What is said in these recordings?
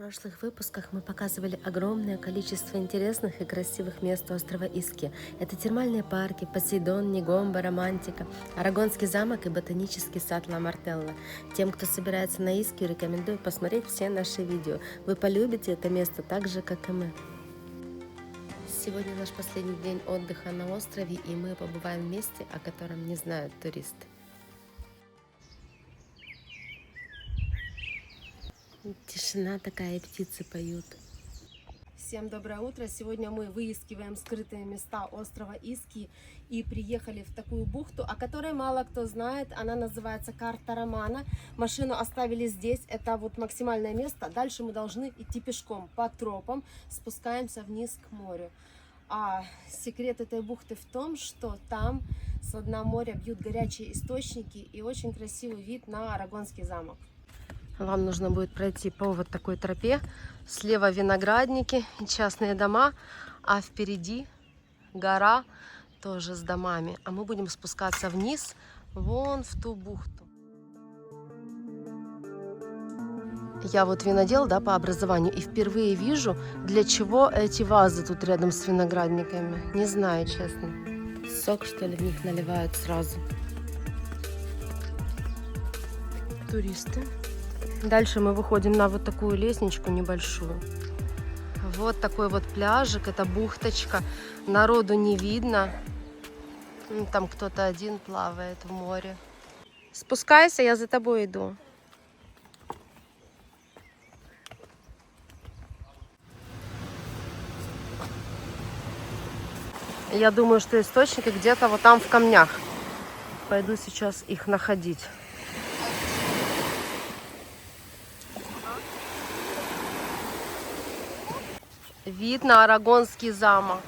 прошлых выпусках мы показывали огромное количество интересных и красивых мест острова Иски. Это термальные парки, Посейдон, Негомбо, Романтика, Арагонский замок и ботанический сад Ла Мартелла. Тем, кто собирается на Иски, рекомендую посмотреть все наши видео. Вы полюбите это место так же, как и мы. Сегодня наш последний день отдыха на острове, и мы побываем в месте, о котором не знают туристы. Тишина такая, и птицы поют. Всем доброе утро! Сегодня мы выискиваем скрытые места острова Иски и приехали в такую бухту, о которой мало кто знает. Она называется Карта Романа. Машину оставили здесь, это вот максимальное место. Дальше мы должны идти пешком по тропам, спускаемся вниз к морю. А секрет этой бухты в том, что там с дна моря бьют горячие источники и очень красивый вид на Арагонский замок. Вам нужно будет пройти по вот такой тропе. Слева виноградники и частные дома, а впереди гора тоже с домами. А мы будем спускаться вниз, вон в ту бухту. Я вот винодел, да, по образованию, и впервые вижу, для чего эти вазы тут рядом с виноградниками. Не знаю, честно. Сок, что ли, в них наливают сразу. Туристы. Дальше мы выходим на вот такую лестничку небольшую. Вот такой вот пляжик, это бухточка. Народу не видно. Там кто-то один плавает в море. Спускайся, я за тобой иду. Я думаю, что источники где-то вот там в камнях. Пойду сейчас их находить. Вид на Арагонский замок.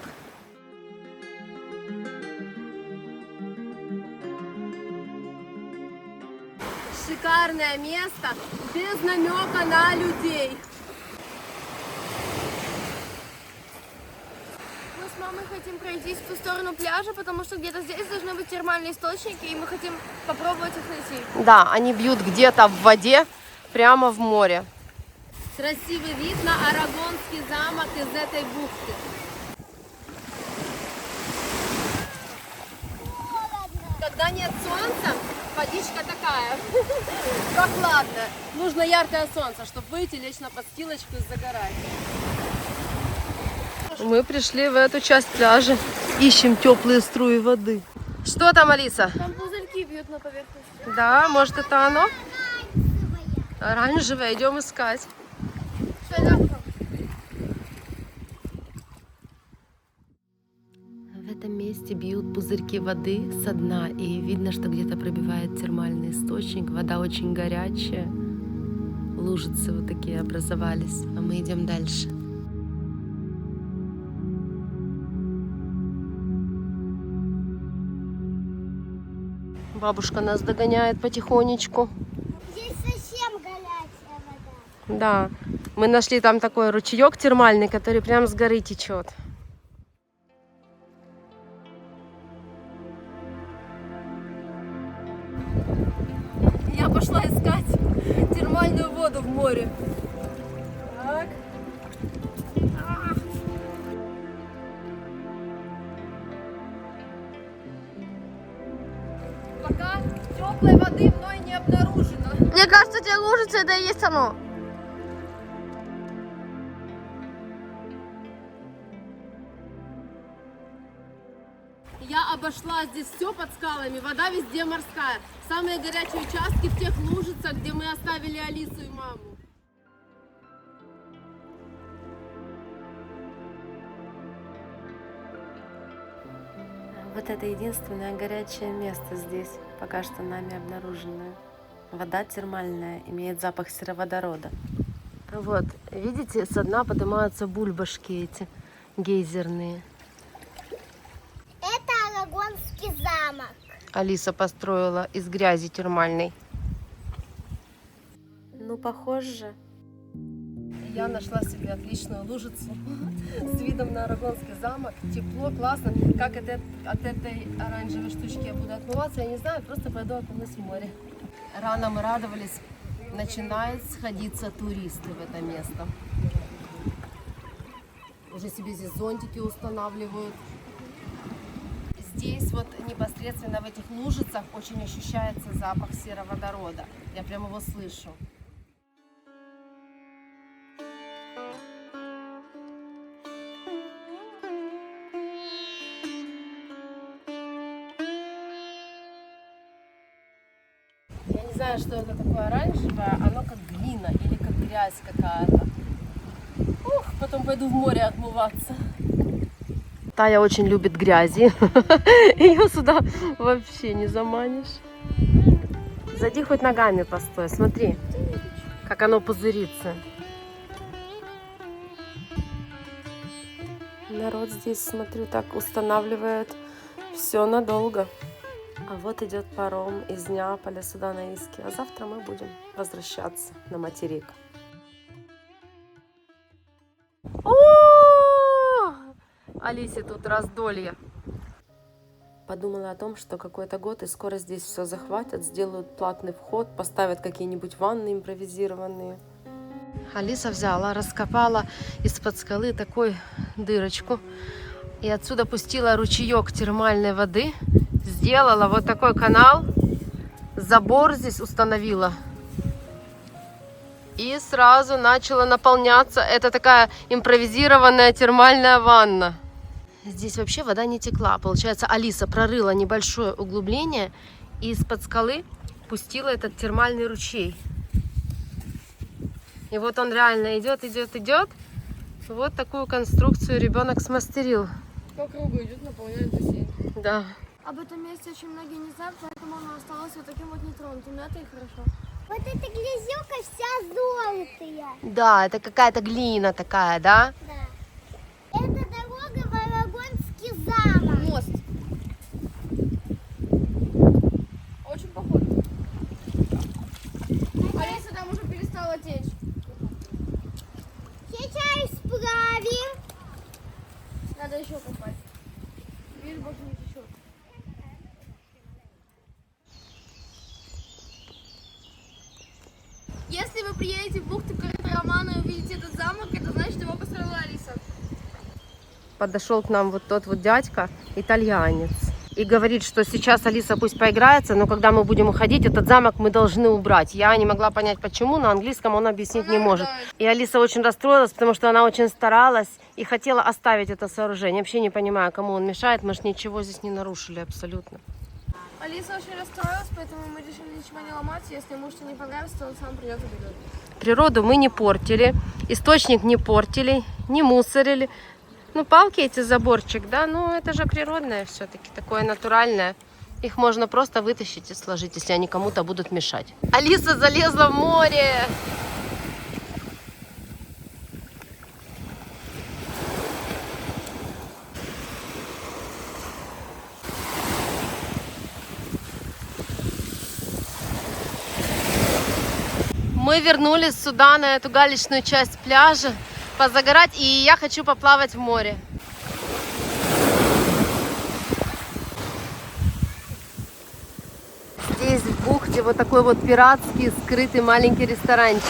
Шикарное место, без намека на людей. Мы с мамой хотим пройтись в ту сторону пляжа, потому что где-то здесь должны быть термальные источники, и мы хотим попробовать их найти. Да, они бьют где-то в воде, прямо в море. Красивый вид на Арагонский замок из этой бухты. Когда нет солнца, водичка такая прохладная. Нужно яркое солнце, чтобы выйти, лечь на подстилочку и загорать. Мы пришли в эту часть пляжа. Ищем теплые струи воды. Что там, Алиса? Там пузырьки бьют на поверхность. Да, может, это оно? Оранжевое. Идем искать. В этом месте бьют пузырьки воды со дна, и видно, что где-то пробивает термальный источник. Вода очень горячая, лужицы вот такие образовались, а мы идем дальше. Бабушка нас догоняет потихонечку. Здесь совсем горячая вода. Да, мы нашли там такой ручеек термальный, который прям с горы течет. Я пошла искать термальную воду в море. Так. Пока теплой воды мной не обнаружено. Мне кажется, те лужицы, это и есть оно. Я обошла здесь все под скалами, вода везде морская. Самые горячие участки в тех лужицах, где мы оставили Алису и маму. Вот это единственное горячее место здесь, пока что нами обнаруженное. Вода термальная, имеет запах сероводорода. Вот, видите, со дна поднимаются бульбашки эти гейзерные. Это Арагонский замок. Алиса построила из грязи термальной. Ну, похоже. Я нашла себе отличную лужицу с видом на Арагонский замок. Тепло, классно. Как от этой оранжевой штучки я буду отмываться, я не знаю. Просто пойду окунусь в море. Рано мы радовались начинают сходиться туристы в это место. Уже себе здесь зонтики устанавливают. Здесь вот непосредственно в этих лужицах очень ощущается запах сероводорода. Я прям его слышу. Я не знаю, что это такое оранжевое, оно как глина или как грязь какая-то. Ух, потом пойду в море отмываться. Тая очень любит грязи. Ее сюда вообще не заманишь. Зайди хоть ногами постой, смотри, как оно пузырится. Народ здесь, смотрю, так устанавливает все надолго. А вот идет паром из Неаполя сюда на Иски. А завтра мы будем возвращаться на материк. Алисе тут раздолье. Подумала о том, что какой-то год и скоро здесь все захватят, сделают платный вход, поставят какие-нибудь ванны импровизированные. Алиса взяла, раскопала из-под скалы такую дырочку и отсюда пустила ручеек термальной воды, сделала вот такой канал, забор здесь установила. И сразу начала наполняться. Это такая импровизированная термальная ванна. Здесь вообще вода не текла. Получается, Алиса прорыла небольшое углубление и из-под скалы пустила этот термальный ручей. И вот он реально идет. Вот такую конструкцию ребенок смастерил. По кругу идет, наполняет бассейн. Да. Об этом месте очень многие не знают, поэтому оно осталось вот таким вот нетронутым. Но это и хорошо. Вот эта грязюка вся золотая. Да, это какая-то глина такая, да? Да. Это дорога в Арагонский замок. Мост. Очень похоже. Алиса там уже перестала течь. Сейчас исправим. Надо еще копать. Видишь, больше не течет. Если вы приедете в бухту Каратрамана и увидите этот замок, это значит, его построила Алиса. Подошел к нам вот тот вот дядька, итальянец, и говорит, что сейчас Алиса пусть поиграется, но когда мы будем уходить, этот замок мы должны убрать. Я не могла понять, почему, на английском он объяснить не может. И Алиса очень расстроилась, потому что она очень старалась и хотела оставить это сооружение. Вообще не понимаю, кому он мешает, мы же ничего здесь не нарушили абсолютно. Алиса очень расстроилась, поэтому мы решили ничего не ломать. Если ему что не понравится, то он сам придет и берет. Природу мы не портили, источник не портили, не мусорили. Ну, палки эти, заборчик, да, ну это же природное все-таки, такое натуральное. Их можно просто вытащить и сложить, если они кому-то будут мешать. Алиса залезла в море! Мы вернулись сюда, на эту галечную часть пляжа, позагорать, и я хочу поплавать в море. Здесь в бухте вот такой вот пиратский скрытый маленький ресторанчик.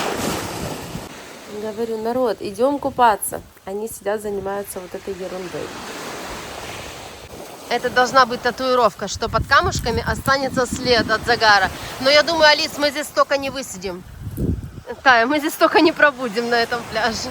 Говорю, народ, идем купаться. Они сидят, занимаются вот этой ерундой. Это должна быть татуировка, что под камушками останется след от загара. Но я думаю, Алис, мы здесь столько не высидим. Тая, мы здесь столько не пробудем на этом пляже.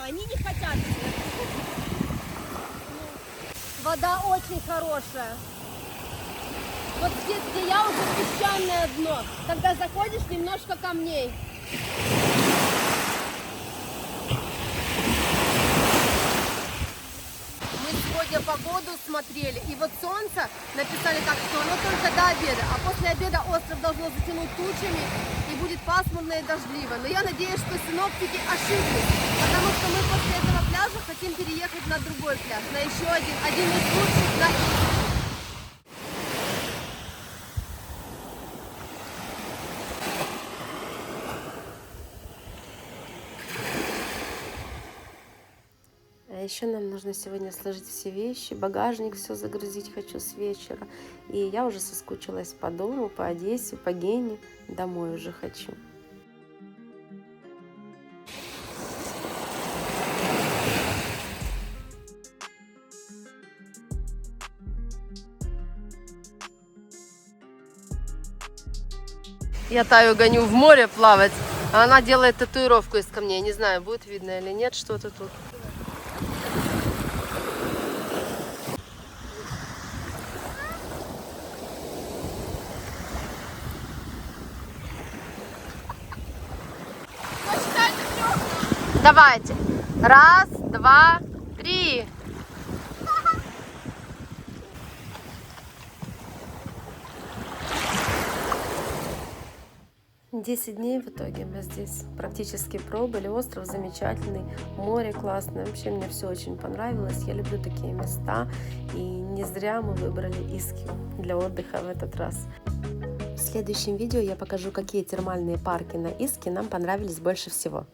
Они не хотят. Вода очень хорошая. Вот здесь, где я, уже песчаное дно. Когда заходишь, немножко камней. Мы сегодня погоду смотрели. И вот солнце написали так, что оно только до обеда. А после обеда остров должно затянуть тучами и будет пасмурно и дождливо. Но я надеюсь, что синоптики ошиблись, потому что мы после этого пляжа хотим переехать на другой пляж, на еще один из лучших на Иски. А еще нам нужно сегодня сложить все вещи, багажник все загрузить хочу с вечера. И я уже соскучилась по дому, по Одессе, по Гене. Домой уже хочу. Я Таю гоню в море плавать, а она делает татуировку из камней. Не знаю, будет видно или нет что-то тут. Давайте. 1, 2, 3. Десять дней в итоге мы здесь практически пробыли. Остров замечательный, море классное. Вообще мне все очень понравилось. Я люблю такие места. И не зря мы выбрали Иски для отдыха в этот раз. В следующем видео я покажу, какие термальные парки на Иски нам понравились больше всего.